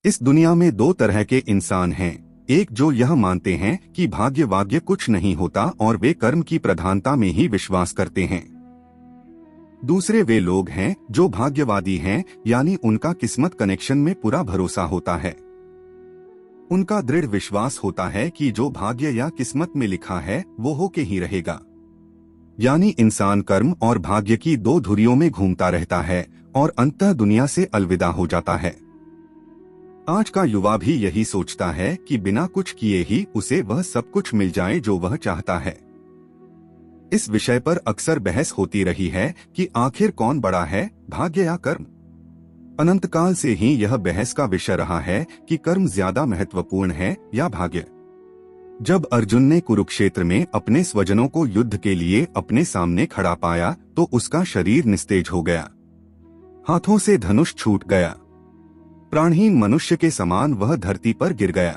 इस दुनिया में दो तरह के इंसान हैं, एक जो यह मानते हैं कि भाग्य वाग्य कुछ नहीं होता और वे कर्म की प्रधानता में ही विश्वास करते हैं। दूसरे वे लोग हैं जो भाग्यवादी हैं, यानी उनका किस्मत कनेक्शन में पूरा भरोसा होता है। उनका दृढ़ विश्वास होता है कि जो भाग्य या किस्मत में लिखा है वो होके ही रहेगा। यानी इंसान कर्म और भाग्य की दो धुरियों में घूमता रहता है और अंततः दुनिया से अलविदा हो जाता है। आज का युवा भी यही सोचता है कि बिना कुछ किए ही उसे वह सब कुछ मिल जाए जो वह चाहता है। इस विषय पर अक्सर बहस होती रही है कि आखिर कौन बड़ा है, भाग्य या कर्म। अनंतकाल से ही यह बहस का विषय रहा है कि कर्म ज्यादा महत्वपूर्ण है या भाग्य। जब अर्जुन ने कुरुक्षेत्र में अपने स्वजनों को युद्ध के लिए अपने सामने खड़ा पाया तो उसका शरीर निस्तेज हो गया, हाथों से धनुष छूट गया, प्राणहीन मनुष्य के समान वह धरती पर गिर गया।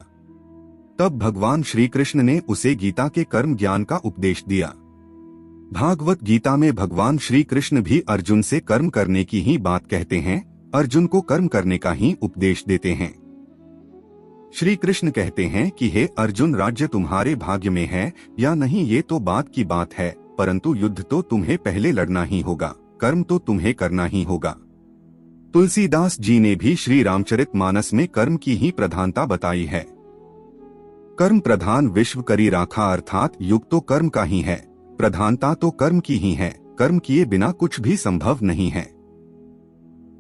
तब भगवान श्री कृष्ण ने उसे गीता के कर्म ज्ञान का उपदेश दिया। भागवत गीता में भगवान श्री कृष्ण भी अर्जुन से कर्म करने की ही बात कहते हैं, अर्जुन को कर्म करने का ही उपदेश देते हैं। श्री कृष्ण कहते हैं कि हे अर्जुन, राज्य तुम्हारे भाग्य में है या नहीं ये तो बात की बात है, परंतु युद्ध तो तुम्हें पहले लड़ना ही होगा, कर्म तो तुम्हें करना ही होगा। तुलसीदास जी ने भी श्री रामचरितमानस में कर्म की ही प्रधानता बताई है। कर्म प्रधान विश्व करी राखा, अर्थात युग तो कर्म का ही है, प्रधानता तो कर्म की ही है, कर्म किए बिना कुछ भी संभव नहीं है।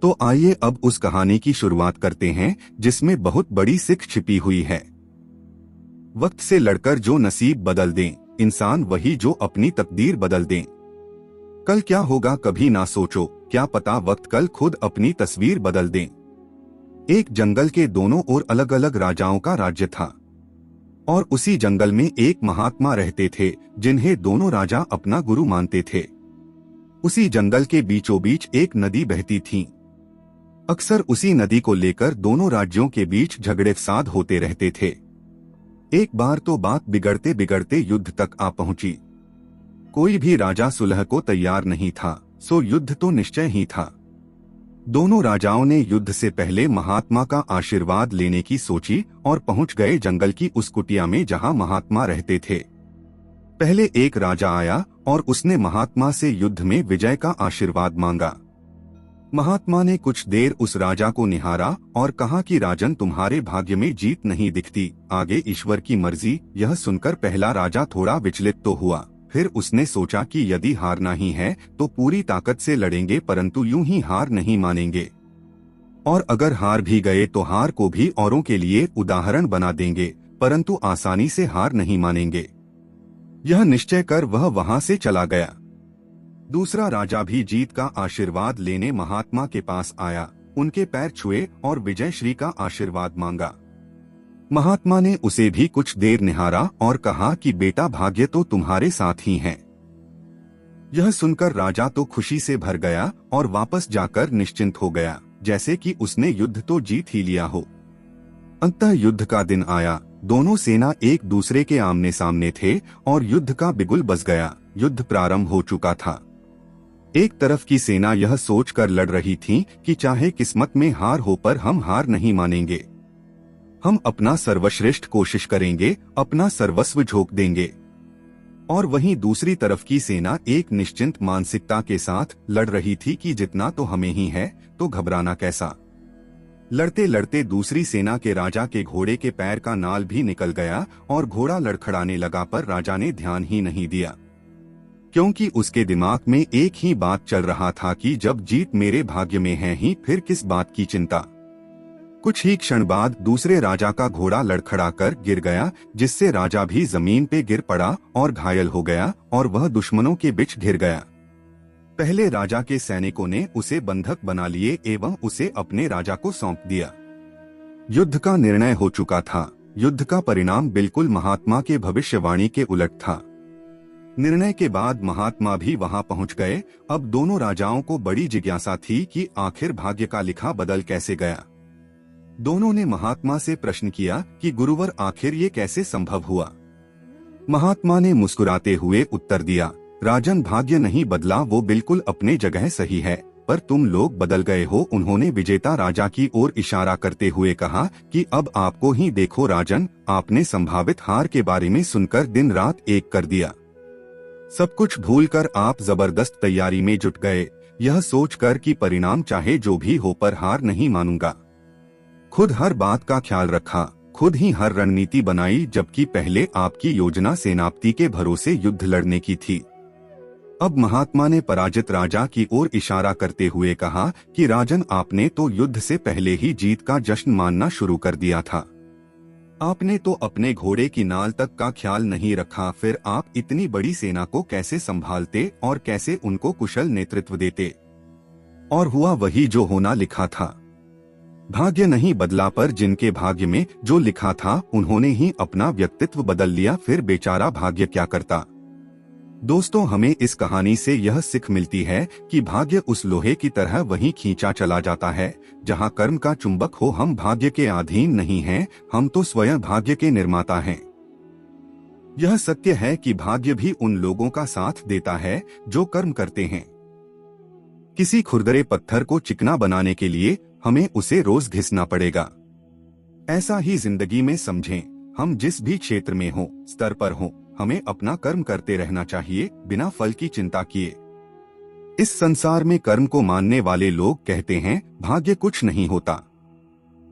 तो आइए अब उस कहानी की शुरुआत करते हैं जिसमें बहुत बड़ी सीख छिपी हुई है। वक्त से लड़कर जो नसीब बदल दें, इंसान वही जो अपनी तकदीर बदल दें। कल क्या होगा कभी ना सोचो, क्या पता वक्त कल खुद अपनी तस्वीर बदल दें। एक जंगल के दोनों ओर अलग अलग राजाओं का राज्य था और उसी जंगल में एक महात्मा रहते थे जिन्हें दोनों राजा अपना गुरु मानते थे। उसी जंगल के बीचों बीच एक नदी बहती थी। अक्सर उसी नदी को लेकर दोनों राज्यों के बीच झगड़े फसाद होते रहते थे। एक बार तो बात बिगड़ते बिगड़ते युद्ध तक आ पहुंची। कोई भी राजा सुलह को तैयार नहीं था, सो युद्ध तो निश्चय ही था। दोनों राजाओं ने युद्ध से पहले महात्मा का आशीर्वाद लेने की सोची और पहुंच गए जंगल की उस कुटिया में जहां महात्मा रहते थे। पहले एक राजा आया और उसने महात्मा से युद्ध में विजय का आशीर्वाद मांगा। महात्मा ने कुछ देर उस राजा को निहारा और कहा कि राजन, तुम्हारे भाग्य में जीत नहीं दिखती, आगे ईश्वर की मर्जी। यह सुनकर पहला राजा थोड़ा विचलित तो हुआ, फिर उसने सोचा कि यदि हारना ही है तो पूरी ताकत से लड़ेंगे, परंतु यूं ही हार नहीं मानेंगे, और अगर हार भी गए तो हार को भी औरों के लिए उदाहरण बना देंगे, परंतु आसानी से हार नहीं मानेंगे। यह निश्चय कर वह वहां से चला गया। दूसरा राजा भी जीत का आशीर्वाद लेने महात्मा के पास आया, उनके पैर छुए और विजय श्री का आशीर्वाद मांगा। महात्मा ने उसे भी कुछ देर निहारा और कहा कि बेटा, भाग्य तो तुम्हारे साथ ही है। यह सुनकर राजा तो खुशी से भर गया और वापस जाकर निश्चिंत हो गया, जैसे कि उसने युद्ध तो जीत ही लिया हो। अंततः युद्ध का दिन आया। दोनों सेना एक दूसरे के आमने सामने थे और युद्ध का बिगुल बज गया। युद्ध प्रारंभ हो चुका था। एक तरफ की सेना यह सोचकर लड़ रही थी कि चाहे किस्मत में हार हो पर हम हार नहीं मानेंगे, हम अपना सर्वश्रेष्ठ कोशिश करेंगे, अपना सर्वस्व झोंक देंगे। और वहीं दूसरी तरफ की सेना एक निश्चिंत मानसिकता के साथ लड़ रही थी कि जितना तो हमें ही है, तो घबराना कैसा। लड़ते लड़ते दूसरी सेना के राजा के घोड़े के पैर का नाल भी निकल गया और घोड़ा लड़खड़ाने लगा, पर राजा ने ध्यान ही नहीं दिया, क्योंकि उसके दिमाग में एक ही बात चल रहा था कि जब जीत मेरे भाग्य में है ही फिर किस बात की चिंता। कुछ ही क्षण बाद दूसरे राजा का घोड़ा लड़खड़ाकर गिर गया, जिससे राजा भी जमीन पे गिर पड़ा और घायल हो गया और वह दुश्मनों के बीच घिर गया। पहले राजा के सैनिकों ने उसे बंधक बना लिए एवं उसे अपने राजा को सौंप दिया। युद्ध का निर्णय हो चुका था। युद्ध का परिणाम बिल्कुल महात्मा के भविष्यवाणी के उलट था। निर्णय के बाद महात्मा भी वहां पहुंच गए। अब दोनों राजाओं को बड़ी जिज्ञासा थी कि आखिर भाग्य का लिखा बदल कैसे गया। दोनों ने महात्मा से प्रश्न किया कि गुरुवर, आखिर ये कैसे संभव हुआ। महात्मा ने मुस्कुराते हुए उत्तर दिया, राजन, भाग्य नहीं बदला, वो बिल्कुल अपने जगह सही है, पर तुम लोग बदल गए हो। उन्होंने विजेता राजा की ओर इशारा करते हुए कहा कि अब आपको ही देखो राजन, आपने संभावित हार के बारे में सुनकर दिन रात एक कर दिया। सब कुछ भूलकर आप जबरदस्त तैयारी में जुट गए, यह सोचकर कि परिणाम चाहे जो भी हो पर हार नहीं मानूंगा। खुद हर बात का ख्याल रखा, खुद ही हर रणनीति बनाई, जबकि पहले आपकी योजना सेनापति के भरोसे युद्ध लड़ने की थी। अब महात्मा ने पराजित राजा की ओर इशारा करते हुए कहा कि राजन, आपने तो युद्ध से पहले ही जीत का जश्न मानना शुरू कर दिया था। आपने तो अपने घोड़े की नाल तक का ख्याल नहीं रखा, फिर आप इतनी बड़ी सेना को कैसे संभालते और कैसे उनको कुशल नेतृत्व देते। और हुआ वही जो होना लिखा था। भाग्य नहीं बदला, पर जिनके भाग्य में जो लिखा था उन्होंने ही अपना व्यक्तित्व बदल लिया, फिर बेचारा भाग्य क्या करता। दोस्तों, हमें इस कहानी से यह सीख मिलती है कि भाग्य उस लोहे की तरह वहीं खींचा चला जाता है जहां कर्म का चुंबक हो। हम भाग्य के अधीन नहीं हैं, हम तो स्वयं भाग्य के निर्माता हैं। यह सत्य है कि भाग्य भी उन लोगों का साथ देता है जो कर्म करते हैं। किसी खुरदरे पत्थर को चिकना बनाने के लिए हमें उसे रोज घिसना पड़ेगा। ऐसा ही जिंदगी में समझें, हम जिस भी क्षेत्र में हो, स्तर पर हो, हमें अपना कर्म करते रहना चाहिए बिना फल की चिंता किए। इस संसार में कर्म को मानने वाले लोग कहते हैं भाग्य कुछ नहीं होता,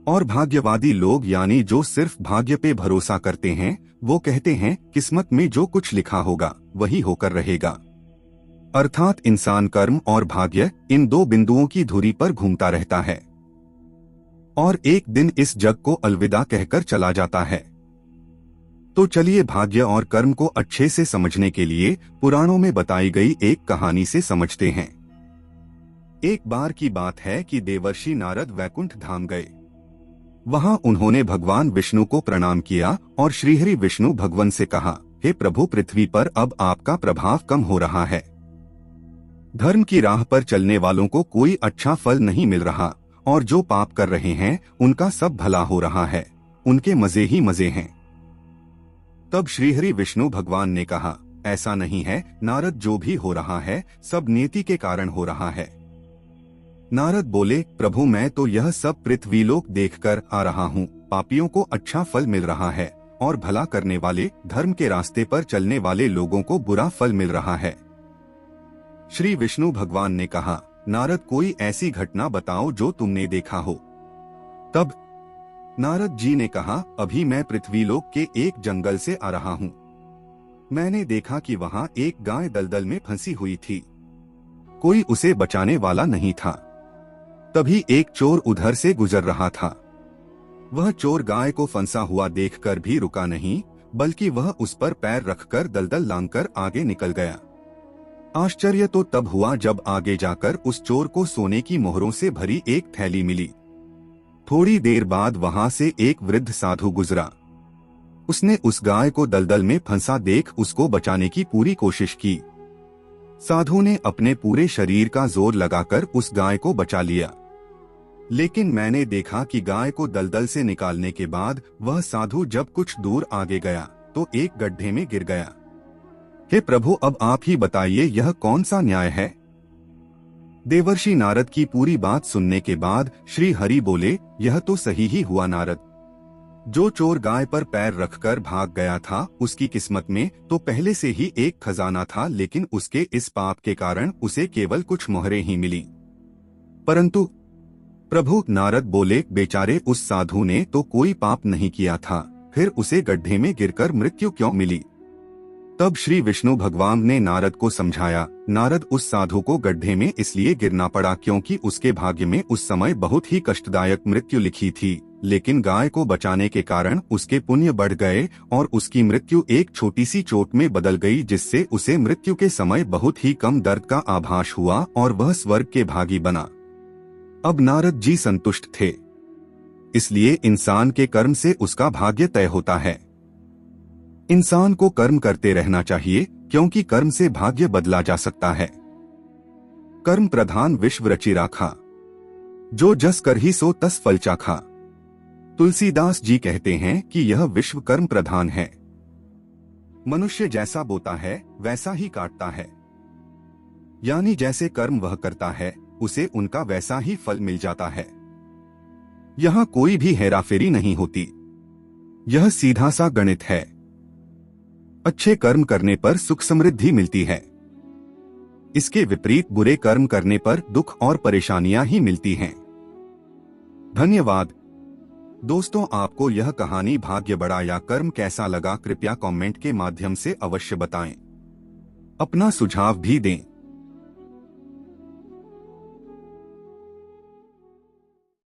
और भाग्यवादी लोग यानी जो सिर्फ भाग्य पे भरोसा करते हैं वो कहते हैं किस्मत में जो कुछ लिखा होगा वही होकर रहेगा। अर्थात इंसान कर्म और भाग्य इन दो बिंदुओं की धुरी पर घूमता रहता है और एक दिन इस जग को अलविदा कहकर चला जाता है। तो चलिए भाग्य और कर्म को अच्छे से समझने के लिए पुराणों में बताई गई एक कहानी से समझते हैं। एक बार की बात है कि देवर्षि नारद वैकुंठ धाम गए। वहां उन्होंने भगवान विष्णु को प्रणाम किया और श्रीहरि विष्णु भगवान से कहा, हे प्रभु, पृथ्वी पर अब आपका प्रभाव कम हो रहा है। धर्म की राह पर चलने वालों को कोई अच्छा फल नहीं मिल रहा और जो पाप कर रहे हैं उनका सब भला हो रहा है, उनके मजे ही मजे हैं। तब श्रीहरि विष्णु भगवान ने कहा, ऐसा नहीं है नारद, जो भी हो रहा है सब नियति के कारण हो रहा है। नारद बोले, प्रभु, मैं तो यह सब पृथ्वीलोक देखकर आ रहा हूँ। पापियों को अच्छा फल मिल रहा है और भला करने वाले, धर्म के रास्ते पर चलने वाले लोगों को बुरा फल मिल रहा है। श्री विष्णु भगवान ने कहा, नारद, कोई ऐसी घटना बताओ जो तुमने देखा हो। तब नारद जी ने कहा, अभी मैं पृथ्वीलोक के एक जंगल से आ रहा हूँ। मैंने देखा कि वहाँ एक गाय दलदल में फंसी हुई थी। कोई उसे बचाने वाला नहीं था। तभी एक चोर उधर से गुजर रहा था। वह चोर गाय को फंसा हुआ देखकर भी रुका नहीं, बल्कि वह उस पर पैर रखकर दलदल लांघकर आगे निकल गया। आश्चर्य तो तब हुआ जब आगे जाकर उस चोर को सोने की मोहरों से भरी एक थैली मिली। थोड़ी देर बाद वहां से एक वृद्ध साधु गुजरा। उसने उस गाय को दलदल में फंसा देख उसको बचाने की पूरी कोशिश की। साधु ने अपने पूरे शरीर का जोर लगाकर उस गाय को बचा लिया, लेकिन मैंने देखा कि गाय को दलदल से निकालने के बाद वह साधु जब कुछ दूर आगे गया तो एक गड्ढे में गिर गया। हे प्रभु, अब आप ही बताइए यह कौन सा न्याय है। देवर्षि नारद की पूरी बात सुनने के बाद श्री हरि बोले, यह तो सही ही हुआ नारद। जो चोर गाय पर पैर रखकर भाग गया था उसकी किस्मत में तो पहले से ही एक खजाना था, लेकिन उसके इस पाप के कारण उसे केवल कुछ मोहरें ही मिली। परंतु प्रभु, नारद बोले, बेचारे उस साधु ने तो कोई पाप नहीं किया था, फिर उसे गड्ढे में गिरकर मृत्यु क्यों मिली। तब श्री विष्णु भगवान ने नारद को समझाया, नारद, उस साधु को गड्ढे में इसलिए गिरना पड़ा क्योंकि उसके भाग्य में उस समय बहुत ही कष्टदायक मृत्यु लिखी थी, लेकिन गाय को बचाने के कारण उसके पुण्य बढ़ गए और उसकी मृत्यु एक छोटी सी चोट में बदल गई, जिससे उसे मृत्यु के समय बहुत ही कम दर्द का आभास हुआ और वह स्वर्ग के भागी बना। अब नारद जी संतुष्ट थे। इसलिए इंसान के कर्म से उसका भाग्य तय होता है। इंसान को कर्म करते रहना चाहिए क्योंकि कर्म से भाग्य बदला जा सकता है। कर्म प्रधान विश्व रचि राखा, जो जस कर ही सो तस फल चाखा। तुलसीदास जी कहते हैं कि यह विश्व कर्म प्रधान है। मनुष्य जैसा बोता है वैसा ही काटता है, यानी जैसे कर्म वह करता है उसे उनका वैसा ही फल मिल जाता है। यहाँ कोई भी हेराफेरी नहीं होती। यह सीधा सा गणित है। अच्छे कर्म करने पर सुख समृद्धि मिलती है। इसके विपरीत बुरे कर्म करने पर दुख और परेशानियां ही मिलती हैं। धन्यवाद। दोस्तों, आपको यह कहानी भाग्य बड़ा या कर्म कैसा लगा, कृपया कमेंट के माध्यम से अवश्य बताएं। अपना सुझाव भी दें।